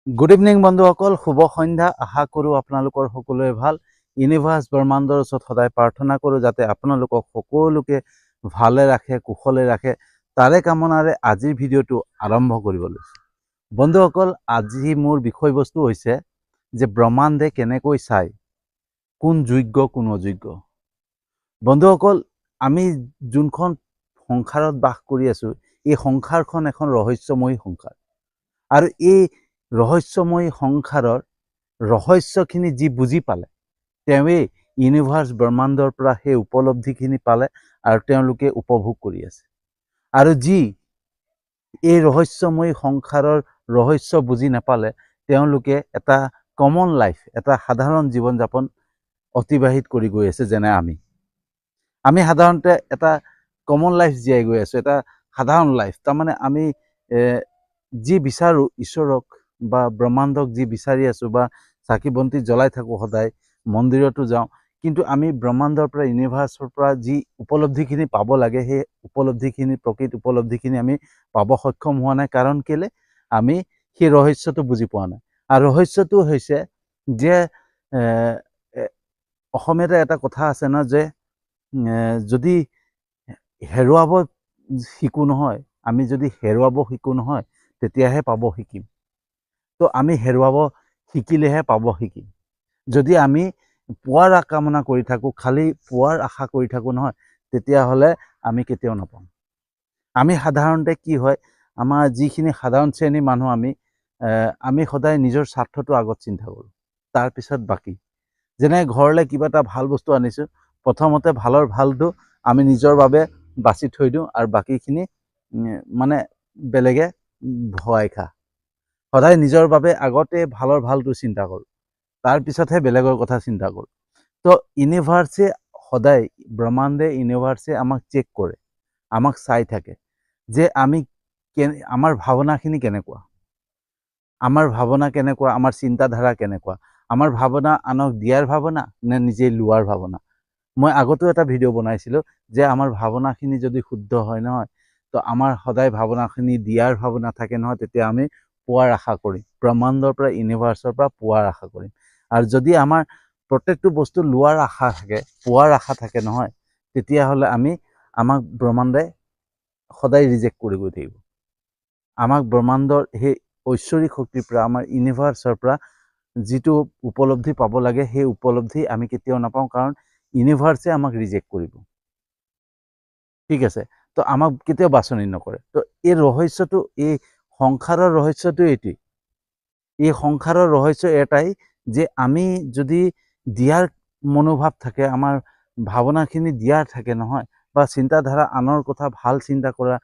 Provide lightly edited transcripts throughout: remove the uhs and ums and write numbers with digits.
Good evening বন্ধুসকল, শুভ সন্ধ্যা। আশা কৰোঁ আপোনালোকৰ সকলোৱে ভাল। ইউনিভাৰ্ছ ব্ৰহ্মাণ্ডৰ ওচৰত সদায় প্ৰাৰ্থনা কৰোঁ যাতে আপোনালোকক সকলোকে ভালে ৰাখে, কুশলে ৰাখে। তাৰে কামনাৰে আজিৰ ভিডিঅ'টো আৰম্ভ কৰিব লৈছোঁ। বন্ধুসকল, আজি মোৰ বিষয়বস্তু হৈছে যে ব্ৰহ্মাণ্ডে কেনেকৈ চায়, কোন যোগ্য কোন অযোগ্য। বন্ধুসকল, আমি যোনখন সংসাৰত বাস কৰি আছোঁ, এই সংসাৰখন এখন ৰহস্যময়ী সংসাৰ। আৰু এই ৰহস্যময়ী সংসাৰৰ ৰহস্যখিনি যি বুজি পালে, তেওঁৱেই ইউনিভাৰ্ছ ব্ৰহ্মাণ্ডৰ পৰা সেই উপলব্ধিখিনি পালে আৰু তেওঁলোকে উপভোগ কৰি আছে। আৰু যি এই ৰহস্যময়ী সংসাৰৰ ৰহস্য বুজি নাপালে, তেওঁলোকে এটা কমন লাইফ, এটা সাধাৰণ জীৱন যাপন অতিবাহিত কৰি গৈ আছে। যেনে আমি সাধাৰণতে এটা কমন লাইফ জীয়াই গৈ আছোঁ, এটা সাধাৰণ লাইফ। তাৰমানে আমি যি বিচাৰোঁ ঈশ্বৰক বা ব্ৰহ্মাণ্ডক যি বিচাৰি আছোঁ বা চাকি বন্তি জ্বলাই থাকোঁ, সদায় মন্দিৰতো যাওঁ, কিন্তু আমি ব্ৰহ্মাণ্ডৰ পৰা, ইউনিভাৰ্ছৰ পৰা যি উপলব্ধিখিনি পাব লাগে, সেই উপলব্ধিখিনি, প্ৰকৃত উপলব্ধিখিনি আমি পাব সক্ষম হোৱা নাই। কাৰণ কেলে? আমি সেই ৰহস্যটো বুজি পোৱা নাই। আৰু ৰহস্যটো হৈছে যে অসমীয়াতে এটা কথা আছে ন, যে যদি হেৰুৱাব শিকো নহয়, আমি যদি হেৰুৱাব শিকো নহয়, তেতিয়াহে পাব শিকিম। তো আমি হেৰুৱাব শিকিলেহে পাব শিকিম। যদি আমি পোৱাৰ কামনা কৰি থাকোঁ, খালি পোৱাৰ আশা কৰি থাকোঁ নহয়, তেতিয়াহ'লে আমি কেতিয়াও নাপাম। আমি সাধাৰণতে কি হয়, আমাৰ যিখিনি সাধাৰণ শ্ৰেণীৰ মানুহ, আমি সদায় নিজৰ স্বাৰ্থটো আগত চিন্তা কৰোঁ, তাৰপিছত বাকী। যেনে ঘৰলৈ কিবা এটা ভাল বস্তু আনিছোঁ, প্ৰথমতে ভালটো আমি নিজৰ বাবে বাছি থৈ দিওঁ আৰু বাকীখিনি মানে বেলেগে ভৰাই খা। সদায় নিজৰ বাবে আগতে ভালটো চিন্তা কৰোঁ, তাৰপিছতহে বেলেগৰ কথা চিন্তা কৰোঁ। তো ইউনিভাৰ্ছে সদায়, ব্ৰহ্মাণ্ডে, ইউনিভাৰ্ছে আমাক চেক কৰে, আমাক চাই থাকে যে আমি আমাৰ ভাৱনাখিনি কেনেকুৱা, আমাৰ চিন্তাধাৰা কেনেকুৱা, আমাৰ ভাৱনা আনক দিয়াৰ ভাৱনা নে নিজে লোৱাৰ ভাৱনা। মই আগতেও এটা ভিডিঅ' বনাইছিলোঁ যে আমাৰ ভাৱনাখিনি যদি শুদ্ধ হয় নহয়, তো আমাৰ সদায় ভাৱনাখিনি দিয়াৰ ভাৱনা থাকে নহয়, তেতিয়া আমি পোৱাৰ আশা কৰিম, ব্ৰহ্মাণ্ডৰ পৰা, ইউনিভাৰ্ছৰ পৰা পোৱাৰ আশা কৰিম। আৰু যদি আমাৰ প্ৰত্যেকটো বস্তু লোৱাৰ আশা থাকে, পোৱাৰ আশা থাকে নহয়, তেতিয়াহ'লে আমাক ব্ৰহ্মাণ্ডে সদায় ৰিজেক্ট কৰি গৈ থাকিব। আমাক ব্ৰহ্মাণ্ডৰ সেই ঐশ্বৰিক শক্তিৰ পৰা, আমাৰ ইউনিভাৰ্ছৰ পৰা যিটো উপলব্ধি পাব লাগে, সেই উপলব্ধি আমি কেতিয়াও নাপাওঁ, কাৰণ ইউনিভাৰ্ছে আমাক ৰিজেক্ট কৰিব। ঠিক আছে? তো আমাক কেতিয়াও বাছনি নকৰে। তো এই ৰহস্যটো, এই সংসাৰৰ ৰহস্যটো এইটোৱেই। এই সংসাৰৰ ৰহস্য এটাই যে আমি যদি দিয়াৰ মনোভাৱ থাকে, আমাৰ ভাৱনাখিনি দিয়াৰ থাকে নহয়, বা চিন্তাধাৰা আনৰ কথা ভাল চিন্তা কৰা,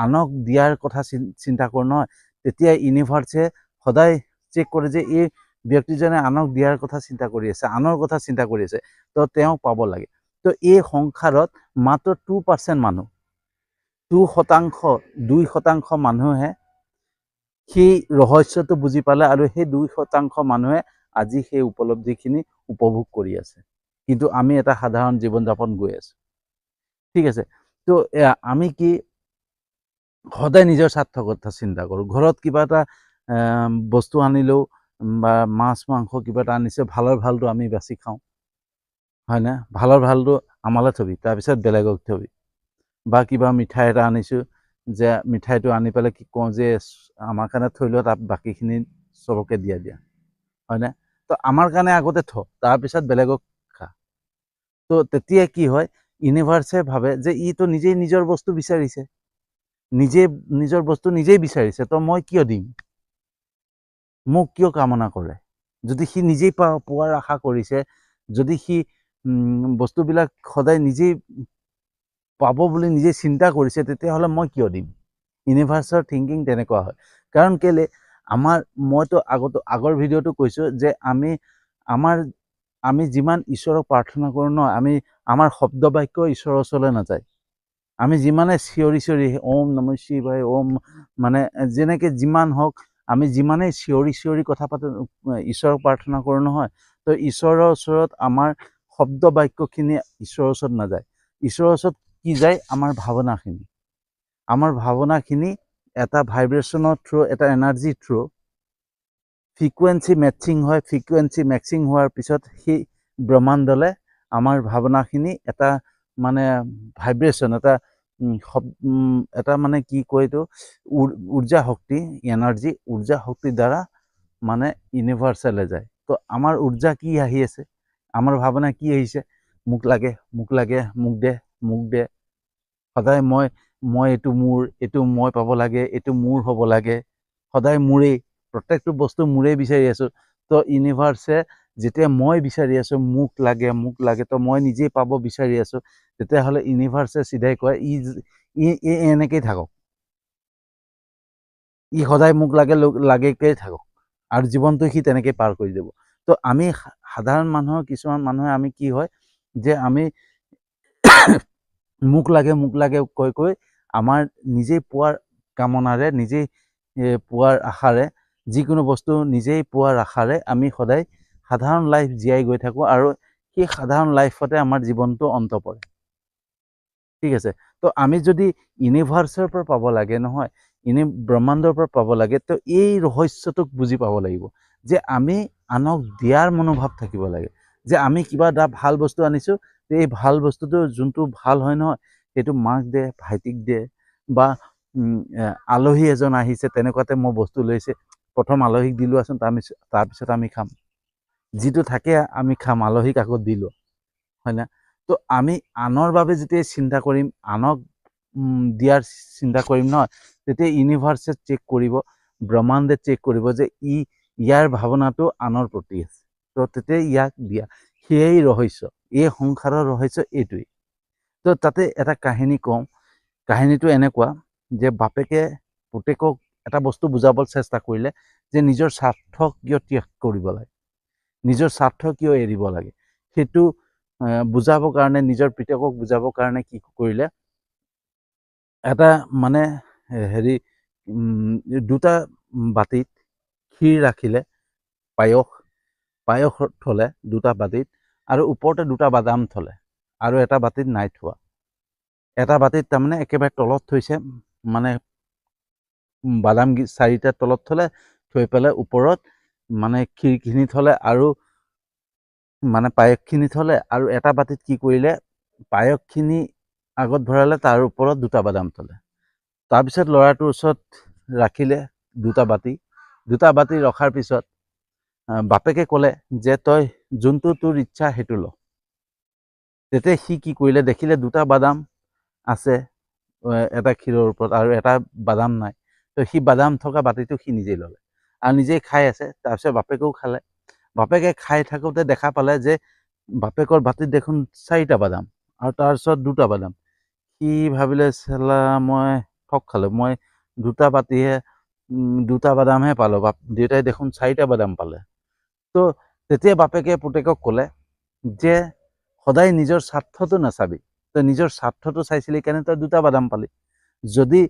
আনক দিয়াৰ কথা চিন্তা কৰোঁ নহয়, তেতিয়া ইউনিভাৰ্ছে সদায় চেক কৰে যে এই ব্যক্তিজনে আনক দিয়াৰ কথা চিন্তা কৰি আছে, আনৰ কথা চিন্তা কৰি আছে, তো তেওঁক পাব লাগে। তো এই সংসাৰত মাত্ৰ 2% মানুহ, 2% মানুহে সেই ৰহস্যটো বুজি পালে, আৰু সেই 2% মানুহে আজি সেই উপলব্ধিখিনি উপভোগ কৰি আছে। কিন্তু আমি এটা সাধাৰণ জীৱন যাপন গৈ আছোঁ। ঠিক আছে? তো আমি কি সদায় নিজৰ স্বাৰ্থৰ কথা চিন্তা কৰোঁ। ঘৰত কিবা এটা বস্তু আনিলেও বা মাছ মাংস কিবা এটা আনিছে, ভালটো আমি বাছি খাওঁ, হয়নে? ভালটো আমালৈ থবি, তাৰপিছত বেলেগক থবি। বা কিবা মিঠাই এটা আনিছোঁ, যে মিঠাইটো আনি পেলাই কি কওঁ যে আমাৰ কাৰণে থৈ লোৱা, তাত বাকীখিনি চবকে দিয়া, হয়নে? তো আমাৰ কাৰণে আগতে তাৰপিছত বেলেগক খা। তো তেতিয়া কি হয়, ইউনিভাৰ্ছে ভাবে যে ইটো নিজেই নিজৰ বস্তু বিচাৰিছে, নিজৰ বস্তু নিজেই বিচাৰিছে, তো মই কিয় দিম, মোক কিয় কামনা কৰে? যদি সি নিজেই পোৱাৰ আশা কৰিছে, যদি সি বস্তুবিলাক সদায় নিজেই পাব বুলি নিজে চিন্তা কৰিছে, তেতিয়াহ'লে মই কিয় দিম? ইউনিভাৰ্ছৰ থিংকিং তেনেকুৱা হয়। কাৰণ কেলে, মইতো আগৰ ভিডিঅ'টো কৈছোঁ যে আমি যিমান ঈশ্বৰক প্ৰাৰ্থনা কৰোঁ ন, আমাৰ শব্দ বাক্য ঈশ্বৰৰ ওচৰলৈ নাযায়। আমি যিমানে চিঞৰি ওম নমঃ শিৱায়, ওম, মানে যেনেকৈ যিমান হওক, আমি যিমানেই চিঞৰি কথা পাতোঁ, ঈশ্বৰক প্ৰাৰ্থনা কৰোঁ নহয়, তো ঈশ্বৰৰ ওচৰত আমাৰ শব্দ বাক্যখিনি ঈশ্বৰৰ ওচৰত নাযায়। ঈশ্বৰৰ ওচৰত কি যায়? আমাৰ ভাৱনাখিনি এটা ভাইব্ৰেশ্যনৰ থ্ৰু, এটা এনাৰ্জি থ্ৰু ফ্ৰিকুৱেঞ্চি মেটচিং হয়। ফ্ৰিকুৱেঞ্চি মেটচিং হোৱাৰ পিছত সেই ব্ৰহ্মাণ্ডলে আমাৰ ভাৱনাখিনি এটা মানে ভাইব্ৰেশ্যন, এটা মানে কি কয় এইটো, ঊৰ্জা শক্তি, এনাৰ্জি, ঊৰ্জা শক্তিৰ দ্বাৰা মানে ইউনিভাৰ্চেলে যায়। তো আমাৰ ঊৰ্জা কি আহি আছে, আমাৰ ভাৱনা কি আহিছে, মোক লাগে, মোক লাগে, মোক দে, সদায় মই এইটো মোৰ, এইটো মই পাব লাগে, এইটো মোৰ হ'ব লাগে, সদায় মোৰেই, প্ৰত্যেকটো বস্তু মোৰেই বিচাৰি আছোঁ। তো ইউনিভাৰ্চে যেতিয়া মই বিচাৰি আছোঁ মোক লাগে, তো মই নিজেই পাব বিচাৰি আছোঁ, তেতিয়াহ'লে ইউনিভাৰ্চে চিধাই কয় ই এনেকেই থাকক, ই সদায় মোক লাগেকেই থাকক, আৰু জীৱনটো সি তেনেকৈ পাৰ কৰি যাব। তো আমি সাধাৰণ মানুহৰ, কিছুমান মানুহে আমি কি হয় যে আমি মোক লাগে কৈ আমাৰ নিজেই পোৱাৰ কামনাৰে, নিজেই পোৱাৰ আশাৰে, যিকোনো বস্তু নিজেই পোৱাৰ আশাৰে আমি সদায় সাধাৰণ লাইফ জীয়াই গৈ থাকোঁ, আৰু সেই সাধাৰণ লাইফতে আমাৰ জীৱনটো অন্ত পৰে। ঠিক আছে। তো আমি যদি ইউনিভাৰ্চৰ পৰা পাব লাগে নহয়, ব্ৰহ্মাণ্ডৰ পৰা পাব লাগে, তো এই ৰহস্যটোক বুজি পাব লাগিব যে আমি আনক দিয়াৰ মনোভাৱ থাকিব লাগে। যে আমি কিবা এটা ভাল বস্তু আনিছোঁ, এই ভাল বস্তুটো যোনটো ভাল হয় নহয়, সেইটো মাক দে, ভাইটিক দে, বা আলহী এজন আহিছে তেনেকুৱাতে মই বস্তু লৈছে, প্ৰথম আলহীক দি লোৱাচোন, তাৰপিছত আমি খাম, যিটো থাকে আমি খাম, আলহীক আগত দি লোৱা, হয় না? তো আমি আনৰ বাবে যেতিয়া চিন্তা কৰিম, আনক দিয়াৰ চিন্তা কৰিম নহয়, তেতিয়া ইউনিভাৰ্চে চেক কৰিব, ব্ৰহ্মাণ্ডে চেক কৰিব যে ইয়াৰ ভাৱনাটো আনৰ প্ৰতি আছে, তো তেতিয়া ইয়াক দিয়া। সেয়াই ৰহস্য, এই সংসাৰৰ ৰহস্য এইটোৱেই। তো তাতে এটা কাহিনী কওঁ। কাহিনীটো এনেকুৱা যে বাপেকে পুতেকক এটা বস্তু বুজাবলৈ চেষ্টা কৰিলে যে নিজৰ স্বাৰ্থ কিয় ত্যাগ কৰিব লাগে, নিজৰ স্বাৰ্থ কিয় এৰিব লাগে, সেইটো বুজাবৰ কাৰণে, নিজৰ পিতেকক বুজাবৰ কাৰণে কি কৰিলে, এটা মানে দুটা বাতিত ক্ষীৰ ৰাখিলে, পায়স থলে দুটা বাতিত, আৰু ওপৰতে দুটা বাদাম থলে, আৰু এটা বাতিত নাই থোৱা। এটা বাতিত তাৰমানে একেবাৰে তলত থৈছে, মানে বাদাম চাৰিটা তলত থলে, থৈ পেলাই ওপৰত মানে ক্ষীৰখিনি থলে, আৰু মানে পায়সখিনি থলে, আৰু এটা বাতিত কি কৰিলে, পায়সখিনি আগত ভৰালে, তাৰ ওপৰত দুটা বাদাম থলে। তাৰপিছত ল'ৰাটোৰ ওচৰত ৰাখিলে দুটা বাতি ৰখাৰ পিছত বাপেকে ক'লে যে তই যোনটো তোৰ ইচ্ছা সেইটো ল। তেতিয়া সি কি কৰিলে, দেখিলে দুটা বাদাম আছে এটা ক্ষীৰৰ ওপৰত, আৰু এটা বাদাম নাই। তো সি বাদাম থকা বাতিটো সি নিজেই ল'লে, আৰু নিজেই খাই আছে। তাৰপিছত বাপেকেও খালে। বাপেকে খাই থাকোঁতে দেখা পালে যে বাপেকৰ বাতিত দেখোন 4টা বাদাম, আৰু তাৰপিছত 2টা বাদাম। সি ভাবিলে চালা মই ঠগ খালোঁ, মই দুটা বাতিহে, 2টা বাদামহে পালোঁ, দেউতাই দেখোন 4টা বাদাম পালে। তো তেতিয়া বাপেকে পুতেকক ক'লে যে সদায় নিজৰ স্বাৰ্থটো নাচাবি, তই নিজৰ স্বাৰ্থটো চাইছিলি কাৰণে তই 2টা বাদাম পালি। যদি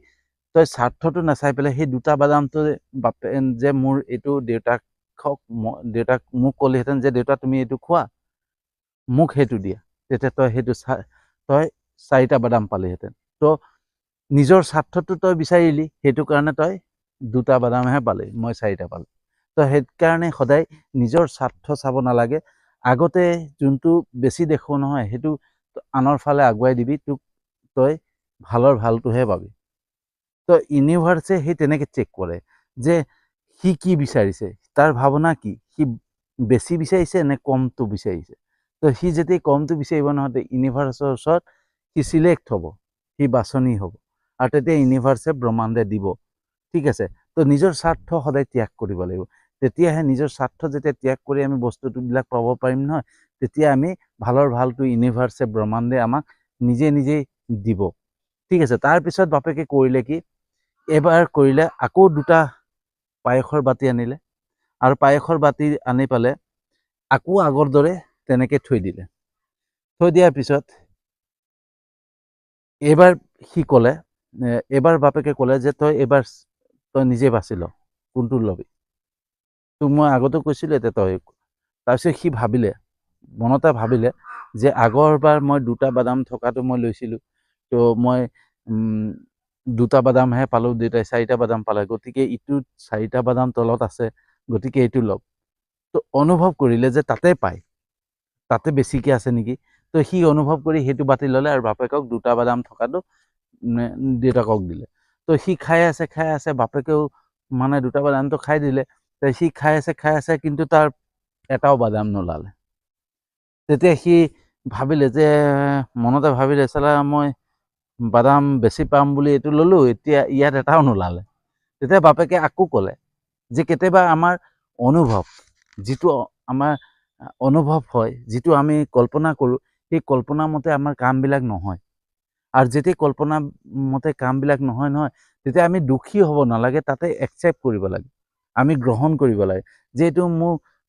তই স্বাৰ্থটো নাচাই পেলাই সেই 2টা বাদামটো যে মোৰ এইটো দেউতাক মোক ক'লিহেঁতেন যে দেউতা তুমি এইটো খোৱা, মোক সেইটো দিয়া, তেতিয়া তই সেইটো তই 4টা বাদাম পালিহেঁতেন। তো নিজৰ স্বাৰ্থটো তই বিচাৰিলি, সেইটো কাৰণে তই 2টা বাদামহে পালি, মই 4টা পালোঁ। তো সেইকাৰণে সদায় নিজৰ স্বাৰ্থ চাব নালাগে। আগতে যোনটো বেছি দেখো নহয়, সেইটো আনৰ ফালে আগুৱাই দিবি, তোক তই ভালটোহে পাবি। তো ইউনিভাৰ্চে সেই তেনেকৈ চেক কৰে যে সি কি বিচাৰিছে, তাৰ ভাৱনা কি, সি বেছি বিচাৰিছে নে কমটো বিচাৰিছে। তো সি যেতিয়া কমটো বিচাৰিব নহয়, ইউনিভাৰ্চৰ ওচৰত সি চিলেক্ট হ'ব, সি বাছনি হ'ব, আৰু তেতিয়া ইউনিভাৰ্চে ব্ৰহ্মাণ্ডে দিব। ঠিক আছে। তো নিজৰ স্বাৰ্থ সদায় ত্যাগ কৰিব লাগিব, তেতিয়াহে নিজৰ স্বাৰ্থ যেতিয়া ত্যাগ কৰি আমি বস্তুবিলাক পাব পাৰিম নহয়, তেতিয়া আমি ভালটো ইউনিভাৰ্চে ব্ৰহ্মাণ্ডে আমাক নিজেই দিব। ঠিক আছে। তাৰপিছত বাপেকে কৰিলে কি, এবাৰ কৰিলে আকৌ 2টা পায়সৰ বাতি আনিলে, আৰু পায়সৰ বাতি আনি পেলাই আকৌ আগৰ দৰে তেনেকৈ থৈ দিলে। থৈ দিয়াৰ পিছত এইবাৰ সি ক'লে, এইবাৰ বাপেকে ক'লে যে তই নিজে বাছি ল, কোনটো ল'বি, তোক মই আগতে কৈছিলোঁ, এতিয়া তই। তাৰপিছত সি ভাবিলে, মনতে ভাবিলে যে আগৰবাৰ মই 2টা বাদাম থকাটো মই লৈছিলোঁ, তো মই 2টা বাদামহে পালোঁ, দেউতাই 4টা বাদাম পালে, গতিকে ইটোত 4টা বাদাম তলত আছে, গতিকে এইটো লওক। তো অনুভৱ কৰিলে যে তাতে পায়, তাতে বেছিকৈ আছে নেকি, তো সি অনুভৱ কৰি সেইটো বাতি ল'লে আৰু বাপেকক 2টা বাদাম থকাটো দেউতাকক দিলে। তো সি খাই আছে বাপেকেও মানে 2টা বাদামটো খাই দিলে। তো সি খাই আছে কিন্তু তাৰ এটাও বাদাম নোলালে। তেতিয়া সি ভাবিলে যে মনতে ভাবিলে চালা মই বাদাম বেছি পাম বুলি এইটো ল'লোঁ, এতিয়া ইয়াত এটাও নোলালে। তেতিয়া বাপেকে আকৌ ক'লে যে কেতিয়াবা আমাৰ অনুভৱ, যিটো আমাৰ অনুভৱ হয়, যিটো আমি কল্পনা কৰোঁ, সেই কল্পনা মতে আমাৰ কামবিলাক নহয়। আৰু যেতিয়া কল্পনা মতে কামবিলাক নহয় তেতিয়া আমি দুখী হ'ব নালাগে, তাতে একচেপ্ট কৰিব লাগে, আমি গ্ৰহণ কৰিব লাগে যে এইটো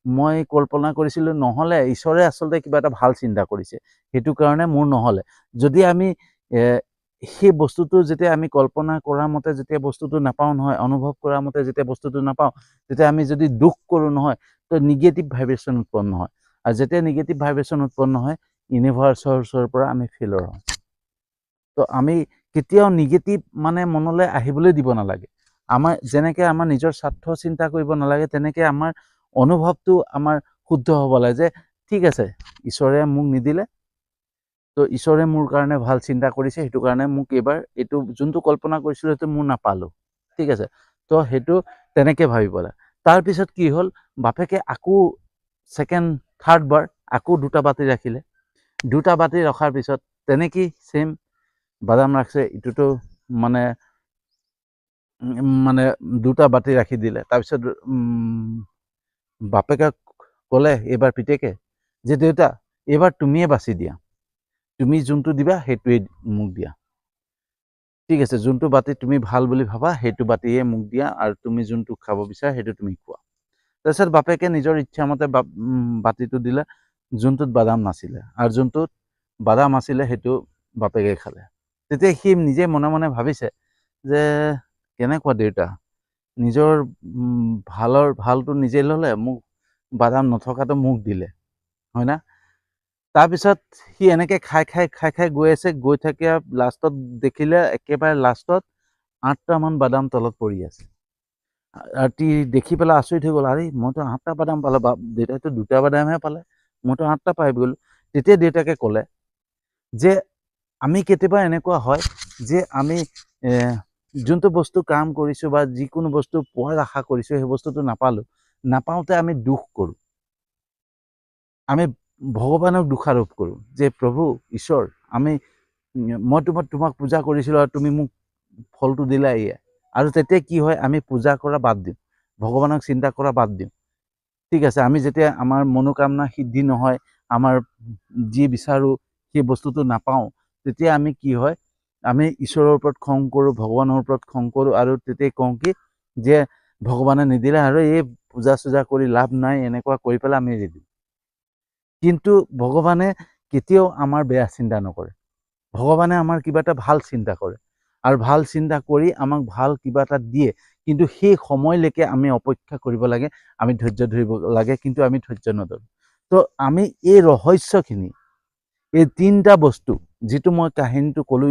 মই কল্পনা কৰিছিলোঁ নহ'লে, ঈশ্বৰে আচলতে কিবা এটা ভাল চিন্তা কৰিছে, সেইটো কাৰণে মোৰ নহ'লে। যদি আমি সেই বস্তুটো যেতিয়া আমি কল্পনা কৰাৰ মতে যেতিয়া বস্তুটো নাপাওঁ নহয়, অনুভৱ কৰাৰ মতে যেতিয়া বস্তুটো নাপাওঁ, তেতিয়া আমি যদি দুখ কৰোঁ নহয়, তো নিগেটিভ ভাইব্ৰেশ্যন উৎপন্ন হয়। আৰু যেতিয়া নিগেটিভ ভাইব্ৰেশ্যন উৎপন্ন হয়, ইউনিভাৰ্চৰ ওচৰৰ পৰা আমি ফেইলৰ হওঁ। তো আমি কেতিয়াও নিগেটিভ মানে মনলৈ আহিবলৈ দিব নালাগে। আমাৰ যেনেকৈ আমাৰ নিজৰ স্বাৰ্থ চিন্তা কৰিব নালাগে, তেনেকৈ আমাৰ অনুভৱটো আমাৰ শুদ্ধ হ'ব লাগে যে ঠিক আছে, ঈশ্বৰে মোক নিদিলে, তো ঈশ্বৰে মোৰ কাৰণে ভাল চিন্তা কৰিছে, সেইটো কাৰণে মোক এইবাৰ এইটো যোনটো কল্পনা কৰিছিলোঁ সেইটো মোৰ নাপালোঁ, ঠিক আছে। তো সেইটো তেনেকৈ ভাবিব লাগে। তাৰপিছত কি হ'ল, বাপেকে আকৌ থাৰ্ড বাৰ আকৌ 2টা বাতি ৰাখিলে। 2টা বাতি ৰখাৰ পিছত তেনেকেই ছেম বাদাম ৰাখছে, ইটোতো মানে 2টা বাতি ৰাখি দিলে। তাৰপিছত বাপেকে ক'লে এইবাৰ পিতেকে যে দেউতা এইবাৰ তুমিয়ে বাছি দিয়া, তুমি যোনটো দিবা সেইটোৱে মোক দিয়া, ঠিক আছে, যোনটো বাতি তুমি ভাল বুলি ভাবা সেইটো বাতিয়ে মোক দিয়া, আৰু তুমি যোনটো খাব বিচাৰা সেইটো তুমি খোৱা। তাৰপিছত বাপেকে নিজৰ ইচ্ছামতে বাতিটো দিলে, যোনটোত বাদাম নাছিলে, আৰু যোনটোত বাদাম আছিলে সেইটো বাপেকে খালে। তেতিয়া সি নিজে মনে মনে ভাবিছে যে কেনেকুৱা দেউতা, নিজৰ ভালটো নিজে ল'লে, মোক বাদাম নথকাটো মোক দিলে, হয় না? তাৰপিছত সি এনেকৈ খাই গৈ আছে, গৈ থাকে, লাষ্টত দেখিলে একেবাৰে লাষ্টত 8টামান বাদাম তলত পৰি আছে। আৰু দেখি পেলাই আচৰিত হৈ গ'ল, আৰে মইতো 8টা বাদাম পালোঁ, দেউতাইতো 2টা বাদামহে পালে, মইতো 8টা পাই গ'লোঁ। তেতিয়া দেউতাকে ক'লে যে আমি কেতিয়াবা এনেকুৱা হয় যে আমি যোনটো বস্তু কাম কৰিছোঁ বা যিকোনো বস্তু পোৱাৰ আশা কৰিছোঁ, সেই বস্তুটো নাপাওঁতে আমি দুখ কৰোঁ, আমি ভগৱানক দোষাৰোপ কৰোঁ যে প্ৰভু ঈশ্বৰ, মই তোমাক পূজা কৰিছিলোঁ আৰু তুমি মোক ফলটো দিলা এয়া। আৰু তেতিয়া কি হয়, আমি পূজা কৰা বাদ দিওঁ, ভগৱানক চিন্তা কৰা বাদ দিওঁ, ঠিক আছে। আমি যেতিয়া আমাৰ মনোকামনা সিদ্ধি নহয়, আমাৰ যি বিচাৰোঁ সেই বস্তুটো নাপাওঁ, তেতিয়া আমি কি হয়, আমি ঈশ্বৰৰ ওপৰত খং কৰোঁ, ভগৱানৰ ওপৰত খং কৰোঁ, আৰু তেতিয়া কওঁ কি যে ভগৱানে নিদিলে আৰু এই পূজা চূজা কৰি লাভ নাই, এনেকুৱা কৰি পেলাই আমি এৰি দিওঁ। কিন্তু ভগৱানে কেতিয়াও আমাৰ বেয়া চিন্তা নকৰে, ভগৱানে আমাৰ কিবা এটা ভাল চিন্তা কৰে, আৰু ভাল চিন্তা কৰি আমাক ভাল কিবা এটা দিয়ে। কিন্তু সেই সময়লৈকে আমি অপেক্ষা কৰিব লাগে, আমি ধৈৰ্য ধৰিব লাগে, কিন্তু আমি ধৈৰ্য নধৰোঁ। তো আমি এই ৰহস্যখিনি, এই 3টা বস্তু, যিটো মই কাহিনীটো ক'লোঁ,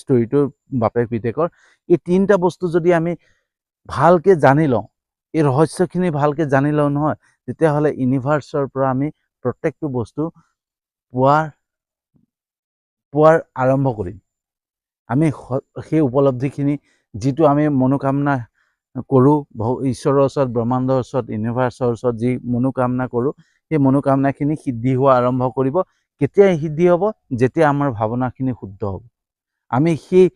ষ্টৰিটো বাপেক পিতেকৰ, এই 3টা বস্তু যদি আমি ভালকৈ জানি লওঁ, এই ৰহস্যখিনি ভালকৈ জানি লওঁ নহয়, তেতিয়াহ'লে ইউনিভাৰ্চৰ পৰা আমি প্ৰত্যেকটো বস্তু পোৱাৰ আৰম্ভ কৰিম। আমি সেই উপলব্ধিখিনি, যিটো আমি মনোকামনা কৰোঁ, ঈশ্বৰৰ ওচৰত, ব্ৰহ্মাণ্ডৰ ওচৰত, ইউনিভাৰ্চৰ ওচৰত যি মনোকামনা কৰোঁ, সেই মনোকামনাখিনি সিদ্ধি হোৱা আৰম্ভ কৰিব। কেতিয়া সিদ্ধি হ'ব? যেতিয়া আমাৰ ভাৱনাখিনি শুদ্ধ হ'ব। আমি সেই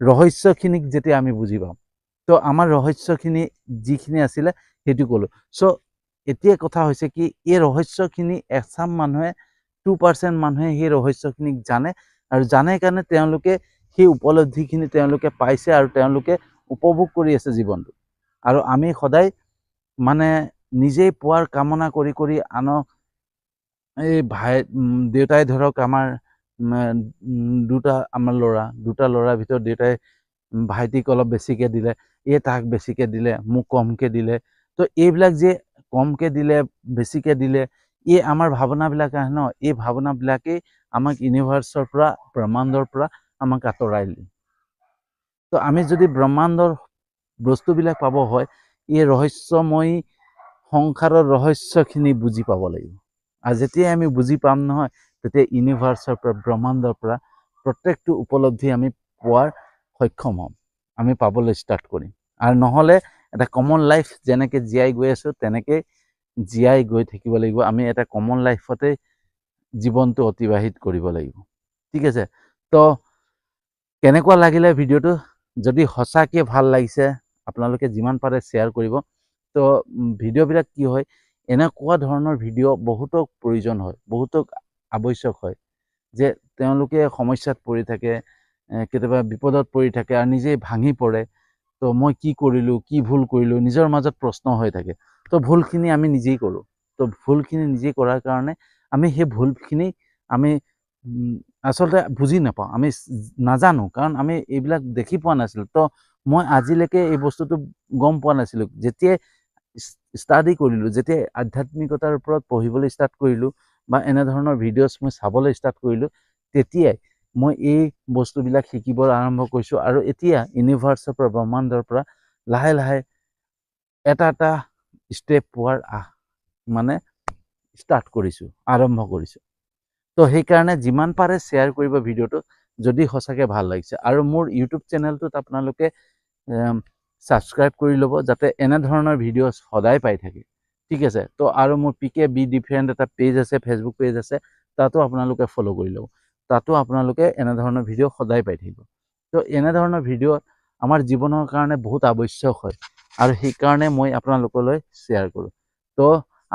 ৰহস্যখিনিক যেতিয়া আমি বুজি পাম, তো আমাৰ ৰহস্যখিনি যিখিনি আছিলে সেইটো ক'লোঁ। চ' এতিয়া কথা হৈছে কি, এই ৰহস্যখিনি এচাম মানুহে, 2% মানুহে সেই ৰহস্যখিনিক জানে, আৰু জানে কাৰণে তেওঁলোকে সেই উপলব্ধিখিনি তেওঁলোকে পাইছে, আৰু তেওঁলোকে উপভোগ কৰি আছে জীৱনটো। আৰু আমি সদায় মানে নিজেই পোৱাৰ কামনা কৰি আনক, এই দেউতাই ধৰক আমাৰ 2টা আমাৰ দুটা ল'ৰাৰ ভিতৰত দেউতাই ভাইটিক অলপ বেছিকৈ দিলে, তাক বেছিকৈ দিলে, মোক কমকৈ দিলে। তো এইবিলাক যে কমকৈ দিলে, বেছিকৈ দিলে, এই আমাৰ ভাৱনাবিলাক আহে ন, এই ভাৱনাবিলাকেই আমাক ইউনিভাৰ্চৰ পৰা, ব্ৰহ্মাণ্ডৰ পৰা আমাক আঁতৰাই দিলে। তো আমি যদি ব্ৰহ্মাণ্ডৰ বস্তুবিলাক পাব হয়, এই ৰহস্যময়ী সংসাৰৰ ৰহস্যখিনি বুজি পাব লাগিব। আৰু যেতিয়াই আমি বুজি পাম নহয়, তেতিয়া ইউনিভাৰ্চৰ পৰা, ব্ৰহ্মাণ্ডৰ পৰা প্ৰত্যেকটো উপলব্ধি আমি পোৱাৰ সক্ষম হ'ম, আমি পাবলৈ ষ্টাৰ্ট কৰিম। আৰু নহ'লে এটা কমন লাইফ যেনেকৈ জীয়াই গৈ আছোঁ তেনেকৈ জীয়াই গৈ থাকিব লাগিব। আমি এটা কমন লাইফতে জীৱনটো অতিবাহিত কৰিব লাগিব। ঠিক আছে, তো কেনেকুৱা লাগিলে ভিডিঅ'টো? যদি সঁচাকৈ ভাল লাগিছে আপোনালোকে যিমান পাৰে শ্বেয়াৰ কৰিব। তো ভিডিঅ'বিলাক কি হয়, এনেকুৱা ধৰণৰ ভিডিঅ' বহুতক প্ৰয়োজন হয়, বহুতক আৱশ্যক হয়, যে তেওঁলোকে সমস্যাত পৰি থাকে, কেতিয়াবা বিপদত পৰি থাকে আৰু নিজেই ভাঙি পৰে। তো মই কি কৰিলোঁ, কি ভুল কৰিলোঁ, নিজৰ মাজত প্ৰশ্ন হৈ থাকে। তো ভুলখিনি আমি নিজেই কৰোঁ। তো ভুলখিনি নিজেই কৰাৰ কাৰণে আমি সেই ভুলখিনি আমি আচলতে বুজি নাপাওঁ, আমি নাজানো, কাৰণ আমি এইবিলাক দেখি পোৱা নাছিলোঁ। তো মই আজিলৈকে এই বস্তুটো গম পোৱা নাছিলোঁ। যেতিয়াই ষ্টাডি কৰিলোঁ, যেতিয়াই আধ্যাত্মিকতাৰ ওপৰত পঢ়িবলৈ ষ্টাৰ্ট কৰিলোঁ বা এনেধৰণৰ ভিডিঅ'ছ মই চাবলৈ ষ্টাৰ্ট কৰিলোঁ, তেতিয়াই মই এই বস্তুবিলাক শিকিব আৰম্ভ কৰিছোঁ। আৰু এতিয়া ইউনিভাৰ্চৰ পৰা, ব্ৰহ্মাণ্ডৰ পৰা লাহে লাহে এটা এটা ষ্টেপ পোৱাৰ মানে ষ্টাৰ্ট কৰিছোঁ, আৰম্ভ কৰিছোঁ। তো সেইকাৰণে যিমান পাৰে শ্বেয়াৰ কৰিব ভিডিঅ'টো, যদি সঁচাকৈ ভাল লাগিছে। আৰু মোৰ ইউটিউব চেনেলটোত আপোনালোকে ছাবস্ক্ৰাইব কৰি ল'ব, যাতে এনেধৰণৰ ভিডিঅ' সদায় পাই থাকে। ঠিক আছে, তো আৰু মোৰ পিকে বি ডিফাৰেণ্ট এটা পেজ আছে, ফেচবুক পেজ আছে, তাতো আপোনালোকে ফ'ল' কৰি ল'ব। তাতো আপোনালোকে এনেধৰণৰ ভিডিঅ' সদায় পাই থাকিব। তো এনেধৰণৰ ভিডিঅ' আমাৰ জীৱনৰ কাৰণে বহুত আৱশ্যক হয়, আৰু সেইকাৰণে মই আপোনালোকলৈ শ্বেয়াৰ কৰোঁ। তো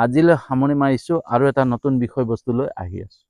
আজিলৈ সামৰণি মাৰিছোঁ, আৰু এটা নতুন বিষয়বস্তু লৈ আহি আছোঁ।